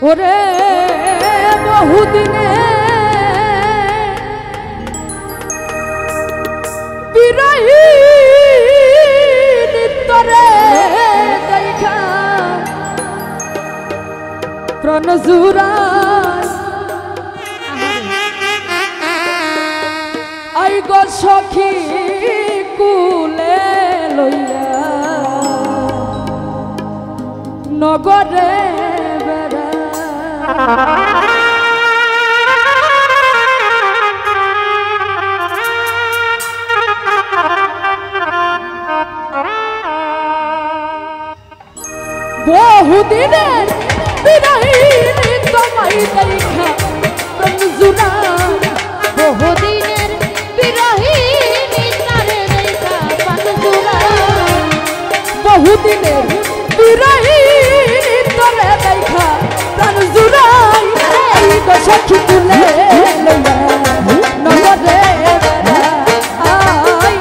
ওরে বহুদিনে বিরহী নিত্যরে দেখা প্রাণ জুড়ায় আই গো সখী কুলে লইয়া নগরে বহুদিনের বিরহিনী তোমায় দেখা প্রাণ জুড়ায় বহুদিনের বিরহিনী তারে দেখা প্রাণ জুড়ায় বহুদিনের বিরহিনী তোরে দেখা প্রাণ জুড়ায় এই গো সখী কুলে লইয়া নগরে আই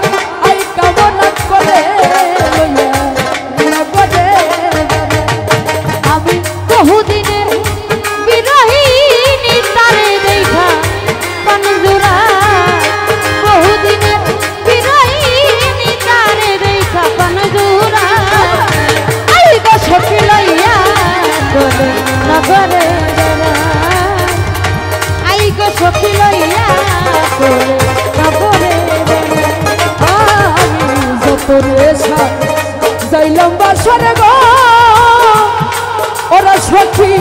আই কামনা করে লইয়া নগরে আমি বহুদিনের বিরহিনী তারে দেখা প্রাণ জুড়ায় বহুদিনের বিরহিনী তারে দেখা প্রাণ জুড়ায় আই গো সখী লইয়া করে নগরে আই গো সখী লইয়া করে নগরে আমি যতরে যাইলাম বাসরে গো ওরা সখী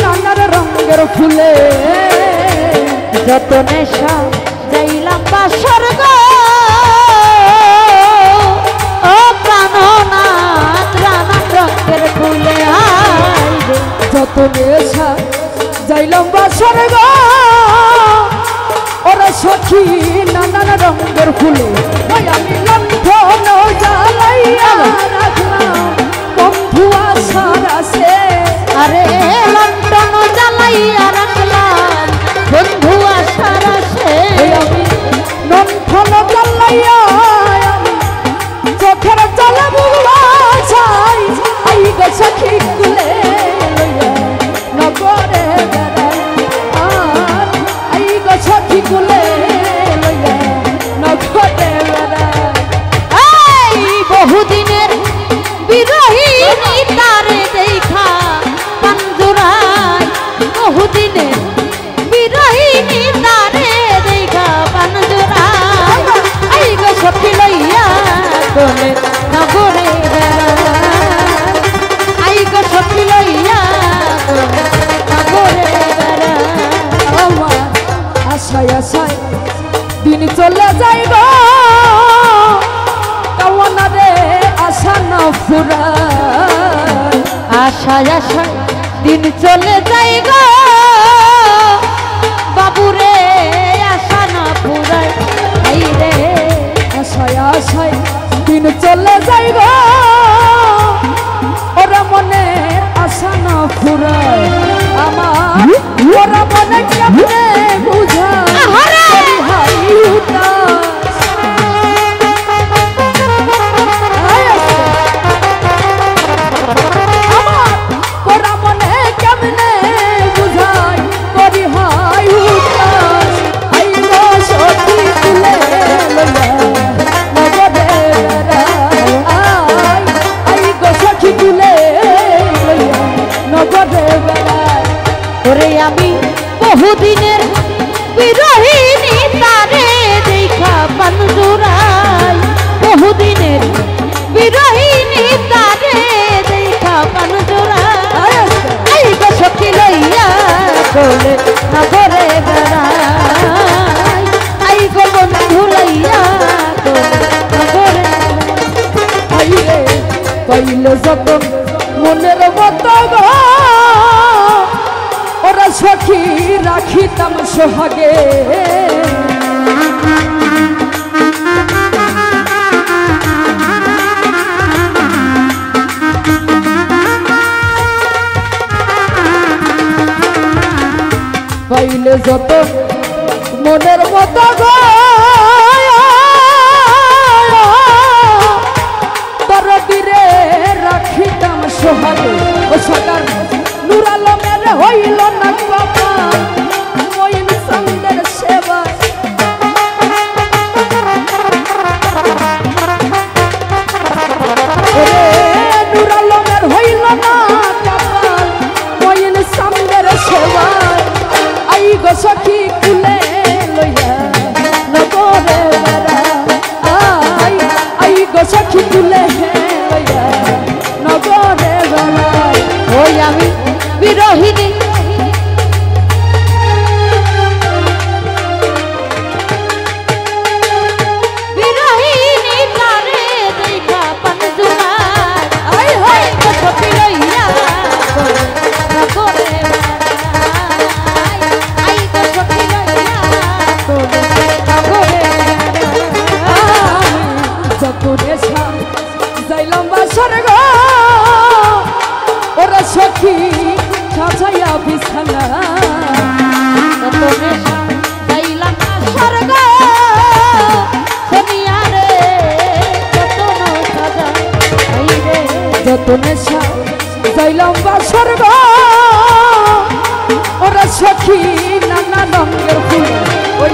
নানার রঙের ফুলে যত নেশা যাইলাম বাসর গো ও প্রাণনাথ রানার রঙের ফুলে আইবে যত নেশা যাইলাম বাসরে গো ওরা সখী নানান রঙের ফুলে ওই আমি লণ্ঠন জ্বালাইয়া রাখলাম বন্ধু আশার আছে আরে লণ্ঠন জ্বালাইয়া রাখলাম বন্ধু আশার আছে আমি লণ্ঠন জ্বালাইয়া আমি চোখের জ্বালা বুঝবা চাই আই গো সখী কুলে লইয়া নগরে বেড়াই আর আই গো সখী কুলে লইয়া নগরে বেড়াই এই বহুদিনের বিরহিনী তারে দেখা প্রাণ জুড়ায় বহুদিনের বিরহিনী তারে দেখা প্রাণ জুড়ায় এই গো সখী লইয়া কোলে নগরে বেড়ায় এই গো সখী লইয়া কোলে নগরে বেড়ায় আমার আশায় আশায় দিন চলে যাই গো কাওয়ানা রে আশা না ফুরায় আশায় আশায় দিন চলে যাই গো বাবুরে আশা না পুরায় এই রে আশায় আশায় দিন চলে যাই গো ওরা মনে আশা না ফুরায় আমার ওরা মনে কেমনে বুঝায় আহারে! হাই উদাস আমার ওরা মনে কেমনে বুঝায় করি হাই উদাস আই গো সখী কুলে লইয়া নগরে বেড়াই আই আই গো সখী কুলে লইয়া নগরে বেড়াই ওরে আমি বহুদিনের বিরহিনী তারে দেখা প্রাণ জুড়াই বহুদিনের বিরহিনী তারে দেখা প্রাণ জুড়াই এই গো সখী লইয়া কোলে নগরে বেড়াই এই গো বন্ধু লইয়া কোলে নগরে আইরে পাইলে যত মনের মতো গো ওরা সখী রাখিতাম সোহাগে পাইলে যত মনের মতো গো তরদিরে রাখিতাম সোহাগে ও সকাল নুর আলমের হইল স্বর্গ ওরা সখী সাজাইয়া বিছানা কত নেশা যাইলাম না স্বর্গ দুনিয়া রে কত সাজা আইরে যত নেশা যাইলাম বা স্বর্গ ওরা সখী নানা রঙের ফুল ওই